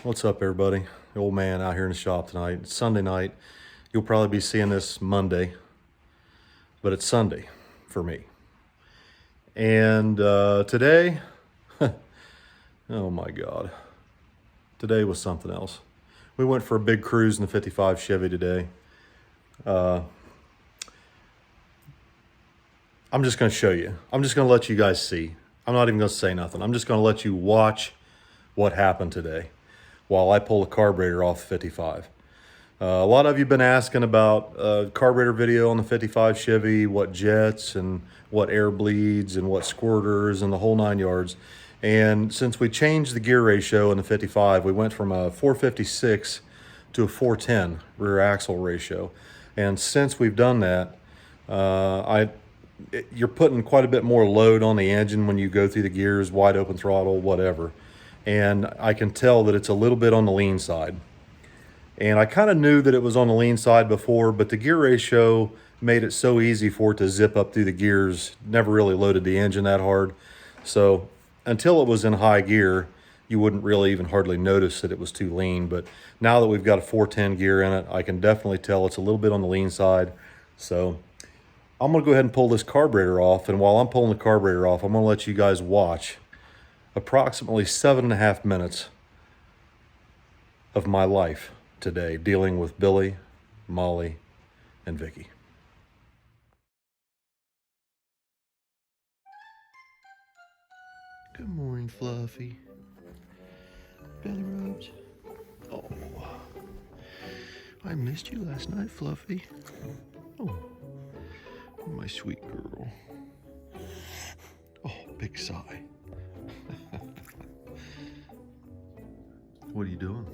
What's up, everybody? The old man out here in the shop tonight. It's Sunday night. You'll probably be seeing this Monday, but it's Sunday for me. And today, oh my God, today was something else. We went for a big cruise in the 55 Chevy today. I'm just going to show you. I'm just going to let you guys see. I'm not even going to say nothing. I'm just going to let you watch what happened today while I pull the carburetor off the 55. A lot of you have been asking about carburetor video on the 55 Chevy, what jets and what air bleeds and what squirters and the whole 9 yards. And since we changed the gear ratio in the 55, we went from a 456 to a 410 rear axle ratio. And since we've done that, you're putting quite a bit more load on the engine when you go through the gears, wide open throttle, whatever. And I can tell that it's a little bit on the lean side. And I kind of knew that it was on the lean side before, but the gear ratio made it so easy for it to zip up through the gears. Never really loaded the engine that hard. So until it was in high gear, you wouldn't really even hardly notice that it was too lean. But now that we've got a 410 gear in it, I can definitely tell it's a little bit on the lean side. So I'm gonna go ahead and pull this carburetor off. And while I'm pulling the carburetor off, I'm gonna let you guys watch approximately 7.5 minutes of my life today dealing with Billy, Molly, and Vicky. Good morning, Fluffy. Belly rubs. Oh, I missed you last night, Fluffy. Oh, my sweet girl. Oh, big sigh. What are you doing?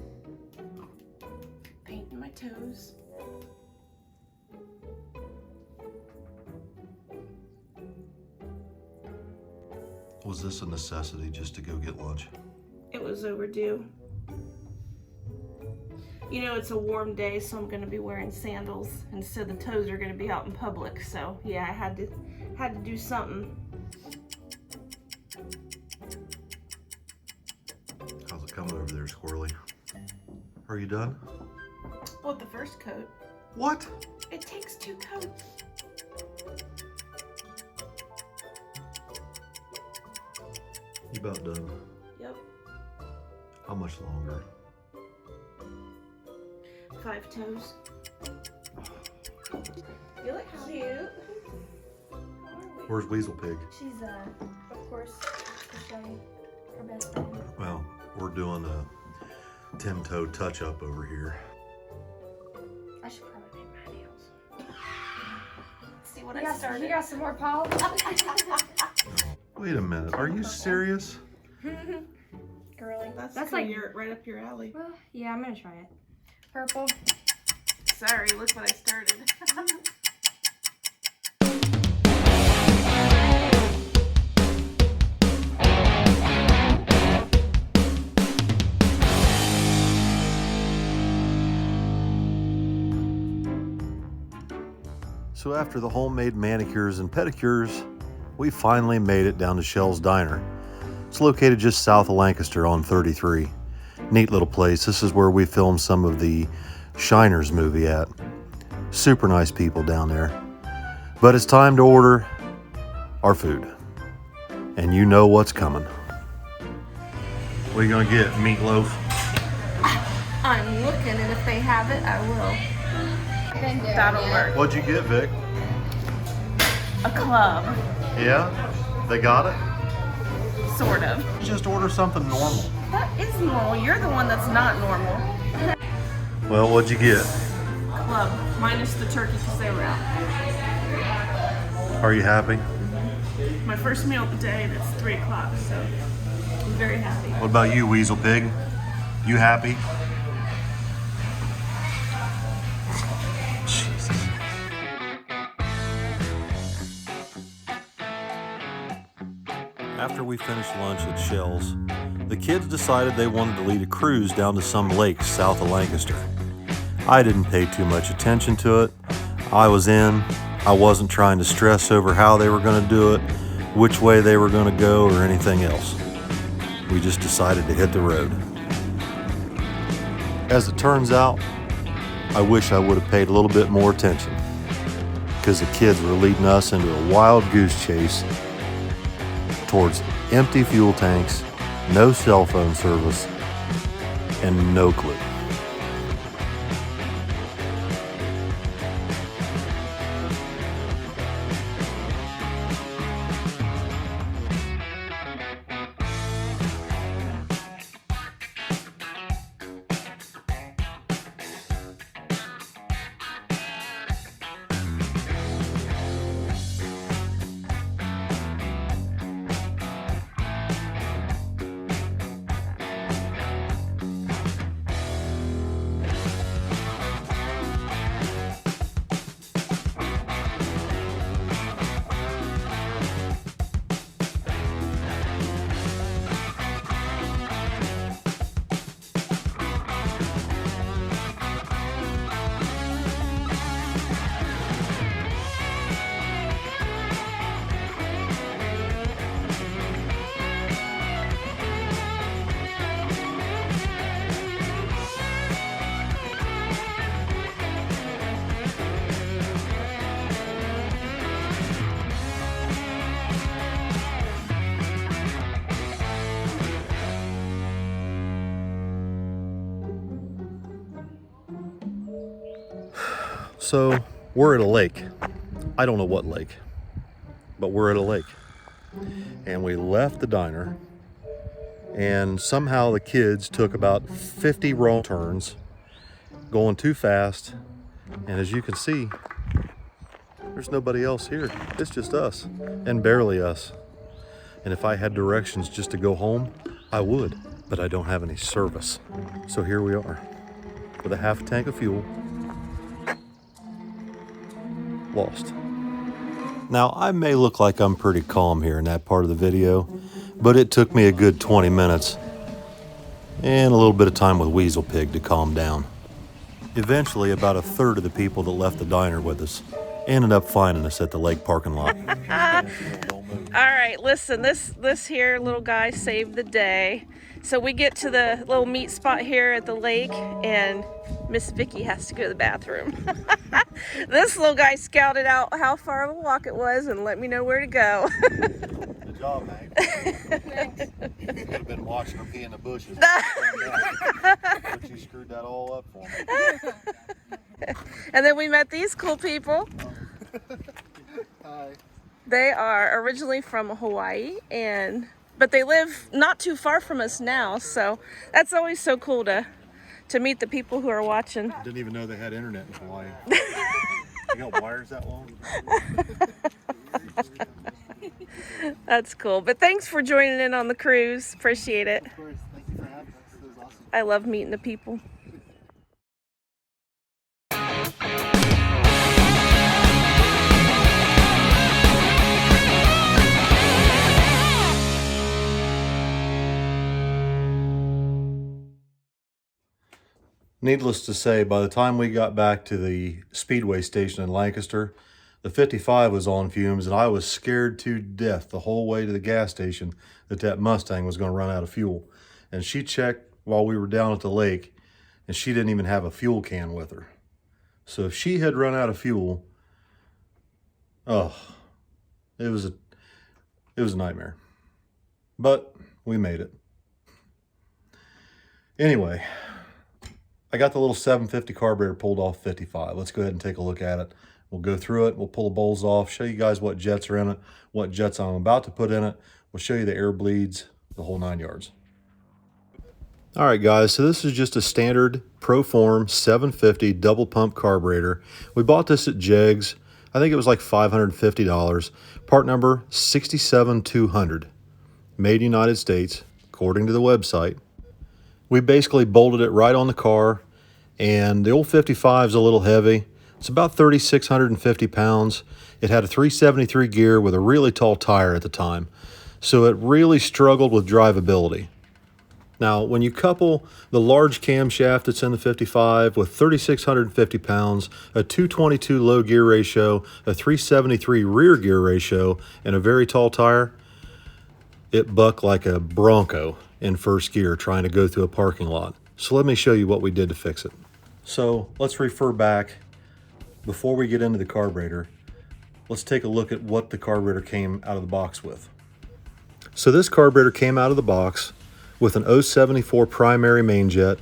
Painting my toes. Was this a necessity just to go get lunch? It was overdue. You know, it's a warm day, so I'm gonna be wearing sandals, and so the toes are gonna be out in public. So yeah, I had to do something. How's it coming over there, Squirrely? Are you done? Well, the first coat. What? It takes 2 coats. You about done? Yep. How much longer? 5 toes. You look cute. Where's Weasel Pig? She's, of course, Shay, her best friend. Well, we're doing a 10-toe touch-up over here. I should probably paint my nails. See what I started? You got some more polish? Wait a minute, are you serious? Girly. That's like right up your alley. Well, yeah, I'm gonna try it. Purple. Sorry, look what I started. So after the homemade manicures and pedicures, we finally made it down to Shell's Diner. It's located just south of Lancaster on 33. Neat little place. This is where we filmed some of the Shiners movie at. Super nice people down there. But it's time to order our food. And you know what's coming. What are you gonna get? Meatloaf? I'm looking, and if they have it, I will. That'll work. What'd you get, Vic? A club. Yeah? They got it? Sort of. Just order something normal. That is normal. You're the one that's not normal. Well, what'd you get? Club, minus the turkey because they were out. Are you happy? My first meal of the day, and it's 3 o'clock, so I'm very happy. What about you, Weasel Pig? You happy? Jesus. After we finished lunch at Shell's, the kids decided they wanted to lead a cruise down to some lakes south of Lancaster. I didn't pay too much attention to it. I was in. I wasn't trying to stress over how they were going to do it, which way they were going to go, or anything else. We just decided to hit the road. As it turns out, I wish I would have paid a little bit more attention, because the kids were leading us into a wild goose chase towards empty fuel tanks, no cell phone service, and no clue. So we're at a lake. I don't know what lake, but we're at a lake. And we left the diner, and somehow the kids took about 50 wrong turns, going too fast. And as you can see, there's nobody else here. It's just us, and barely us. And if I had directions just to go home, I would, but I don't have any service. So here we are with a half tank of fuel, lost. Now, I may look like I'm pretty calm here in that part of the video, but it took me a good 20 minutes and a little bit of time with Weasel Pig to calm down. Eventually, about a third of the people that left the diner with us ended up finding us at the lake parking lot. All right, listen, this here little guy saved the day. So we get to the little meet spot here at the lake, and Miss Vicky has to go to the bathroom. This little guy scouted out how far of a walk it was and let me know where to go. Good job, man. You could have been watching her pee in the bushes. But you screwed that all up for me. And then we met these cool people. Hi. They are originally from Hawaii, but they live not too far from us now, so that's always so cool to meet the people who are watching. Didn't even know they had internet in Hawaii. You got wires that long? That's cool. But thanks for joining in on the cruise. Appreciate it. Of course. Thank you for having us. This was awesome. I love meeting the people. Needless to say, by the time we got back to the Speedway station in Lancaster, the 55 was on fumes, and I was scared to death the whole way to the gas station that Mustang was going to run out of fuel. And she checked while we were down at the lake, and she didn't even have a fuel can with her. So if she had run out of fuel, oh, it was a nightmare. But we made it. Anyway, I got the little 750 carburetor pulled off 55. Let's go ahead and take a look at it. We'll go through it. We'll pull the bowls off, show you guys what jets are in it, what jets I'm about to put in it. We'll show you the air bleeds, the whole 9 yards. All right, guys, so this is just a standard Proform 750 double pump carburetor. We bought this at Jegs. I think it was like $550. Part number 67200. Made United States, according to the website. We basically bolted it right on the car, and the old 55 is a little heavy. It's about 3,650 pounds. It had a 373 gear with a really tall tire at the time, so it really struggled with drivability. Now, when you couple the large camshaft that's in the 55 with 3,650 pounds, a 222 low gear ratio, a 373 rear gear ratio, and a very tall tire, it bucked like a Bronco in first gear trying to go through a parking lot. So let me show you what we did to fix it. So let's refer back, before we get into the carburetor, let's take a look at what the carburetor came out of the box with. So this carburetor came out of the box with an 074 primary main jet,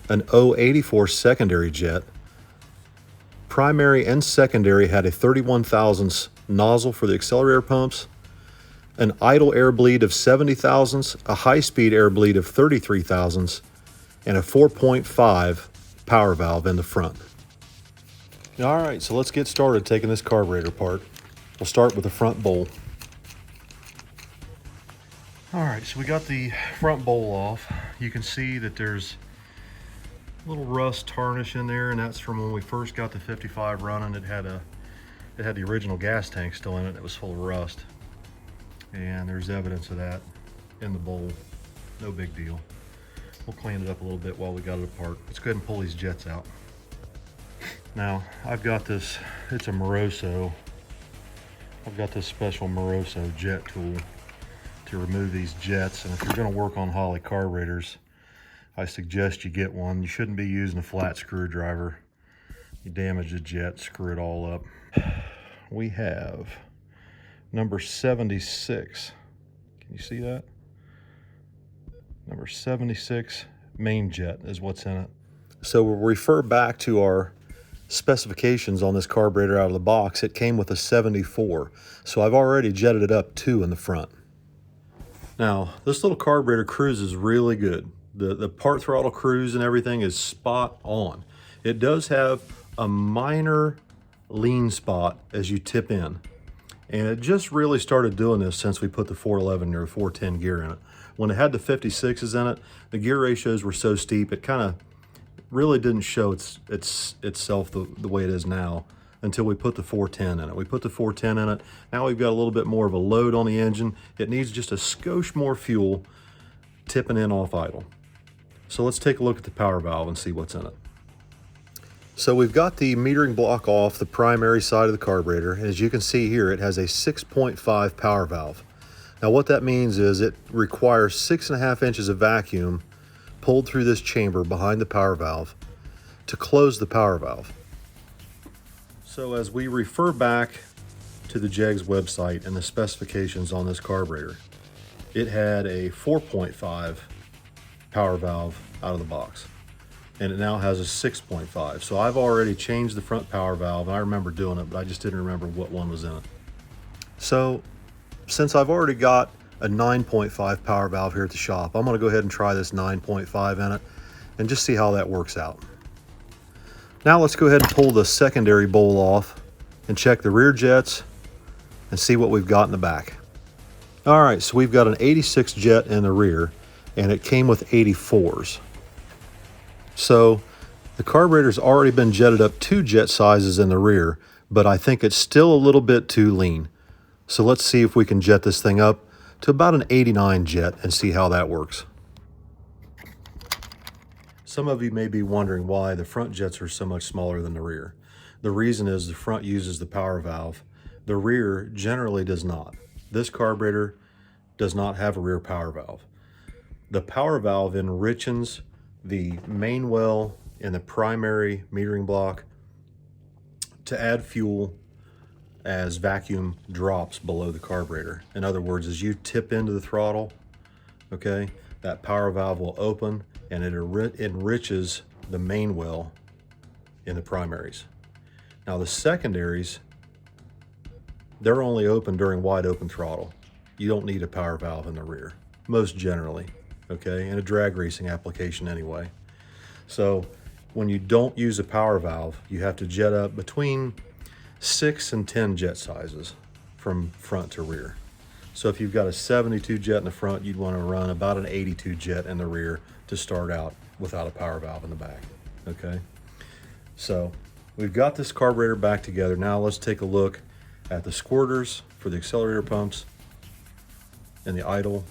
an 084 secondary jet. Primary and secondary had a 31 thousandths nozzle for the accelerator pumps, an idle air bleed of 70 thousandths, a high-speed air bleed of 33 thousandths, and a 4.5 power valve in the front. All right, so let's get started taking this carburetor apart. We'll start with the front bowl. All right, so we got the front bowl off. You can see that there's a little rust tarnish in there, and that's from when we first got the 55 running. It had the original gas tank still in it. It was full of rust, and there's evidence of that in the bowl. No big deal. We'll clean it up a little bit while we got it apart. Let's go ahead and pull these jets out. Now, I've got this, it's a Moroso. I've got this special Moroso jet tool to remove these jets, and if you're gonna work on Holley carburetors, I suggest you get one. You shouldn't be using a flat screwdriver. You damage the jet, screw it all up. We have number 76. Can you see that? Number 76 main jet is what's in it. So we'll refer back to our specifications on this carburetor out of the box. It came with a 74. So I've already jetted it up 2 in the front. Now, this little carburetor cruises really good. The part throttle cruise and everything is spot on. It does have a minor lean spot as you tip in. And it just really started doing this since we put the 411 or 410 gear in it. When it had the 56s in it, the gear ratios were so steep, it kind of really didn't show itself the way it is now until we put the 410 in it. We put the 410 in it. Now we've got a little bit more of a load on the engine. It needs just a skosh more fuel tipping in off idle. So let's take a look at the power valve and see what's in it. So we've got the metering block off the primary side of the carburetor. As you can see here, it has a 6.5 power valve. Now what that means is it requires 6.5 inches of vacuum pulled through this chamber behind the power valve to close the power valve. So as we refer back to the JEG's website and the specifications on this carburetor, it had a 4.5 power valve out of the box, and it now has a 6.5. So I've already changed the front power valve, and I remember doing it, but I just didn't remember what one was in it. So since I've already got a 9.5 power valve here at the shop, I'm going to go ahead and try this 9.5 in it and just see how that works out. Now let's go ahead and pull the secondary bowl off and check the rear jets and see what we've got in the back. All right, so we've got an 86 jet in the rear, and it came with 84s. So the carburetor's already been jetted up 2 jet sizes in the rear, but I think it's still a little bit too lean. So let's see if we can jet this thing up to about an 89 jet and see how that works. Some of you may be wondering why the front jets are so much smaller than the rear. The reason is the front uses the power valve. The rear generally does not. This carburetor does not have a rear power valve. The power valve enriches the main well in the primary metering block to add fuel as vacuum drops below the carburetor. In other words, as you tip into the throttle, okay, that power valve will open and it enriches the main well in the primaries. Now the secondaries, they're only open during wide open throttle. You don't need a power valve in the rear, most generally, okay, in a drag racing application anyway. So when you don't use a power valve, you have to jet up between 6 and 10 jet sizes from front to rear. So if you've got a 72 jet in the front, you'd want to run about an 82 jet in the rear to start out without a power valve in the back, okay? So we've got this carburetor back together. Now let's take a look at the squirters for the accelerator pumps and the idle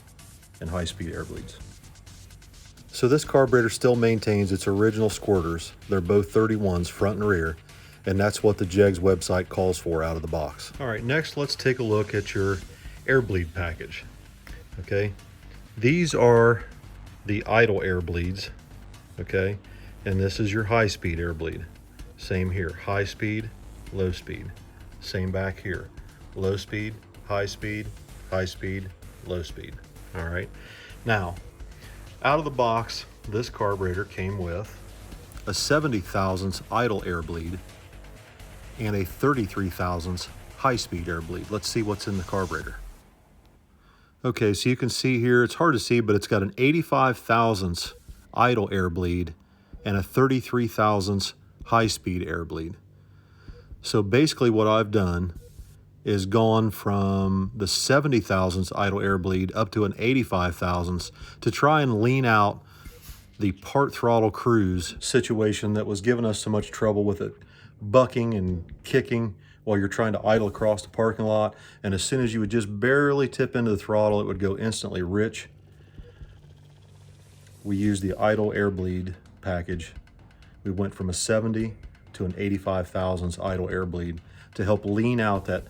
and high-speed air bleeds. So this carburetor still maintains its original squirters. They're both 31s front and rear, and that's what the JEG's website calls for out of the box. All right, next let's take a look at your air bleed package. Okay, these are the idle air bleeds, okay? And this is your high-speed air bleed. Same here, high speed, low speed. Same back here, low speed, high speed, high speed, low speed, all right? Now, out of the box, this carburetor came with a 70 thousandths idle air bleed and a 33 thousandths high-speed air bleed. Let's see what's in the carburetor. Okay, so you can see here, it's hard to see, but it's got an 85 thousandths idle air bleed and a 33 thousandths high-speed air bleed. So basically what I've done is gone from the 70 thousandths idle air bleed up to an 85 thousandths to try and lean out the part throttle cruise situation that was giving us so much trouble with it bucking and kicking while you're trying to idle across the parking lot. And as soon as you would just barely tip into the throttle, it would go instantly rich. We used the idle air bleed package. We went from a 70 to an 85 thousandths idle air bleed to help lean out that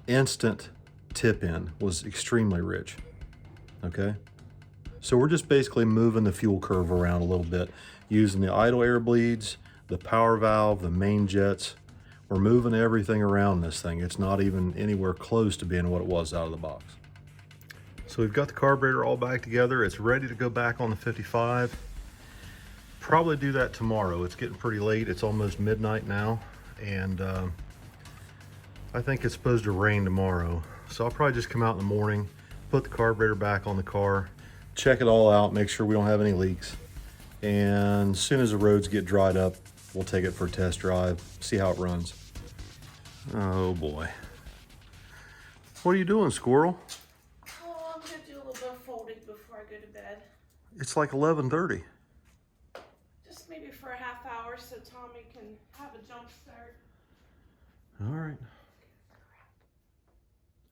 instant tip in. Was extremely rich, okay? So we're just basically moving the fuel curve around a little bit, using the idle air bleeds, the power valve, the main jets. We're moving everything around this thing. It's not even anywhere close to being what it was out of the box. So we've got the carburetor all back together. It's ready to go back on the 55. Probably do that tomorrow. It's getting pretty late. It's almost midnight now, and I think it's supposed to rain tomorrow. So I'll probably just come out in the morning, put the carburetor back on the car, check it all out, make sure we don't have any leaks. And as soon as the roads get dried up, we'll take it for a test drive, see how it runs. Oh boy. What are you doing, squirrel? Oh, I'm gonna do a little bit of folding before I go to bed. It's like 11:30. Just maybe for a half hour so Tommy can have a jump start. All right.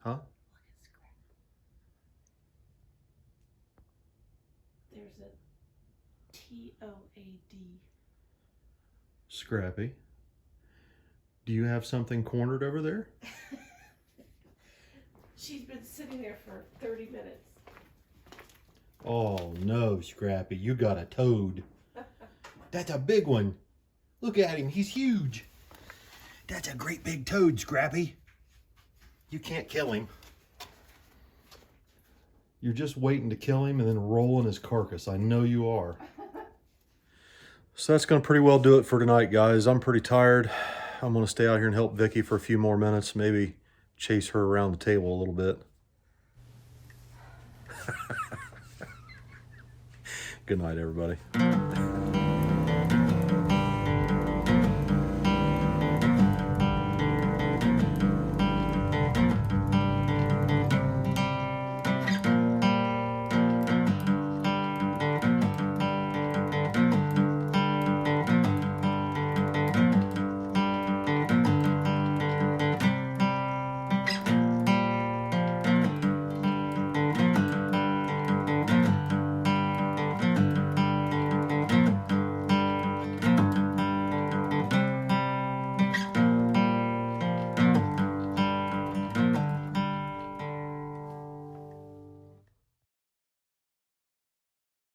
Huh? There's a T-O-A-D. Scrappy. Do you have something cornered over there? She's been sitting there for 30 minutes. Oh no, Scrappy, you got a toad. That's a big one. Look at him, he's huge. That's a great big toad, Scrappy. You can't kill him. You're just waiting to kill him and then rolling his carcass. I know you are. So that's going to pretty well do it for tonight, guys. I'm pretty tired. I'm going to stay out here and help Vicky for a few more minutes. Maybe chase her around the table a little bit. Good night, everybody.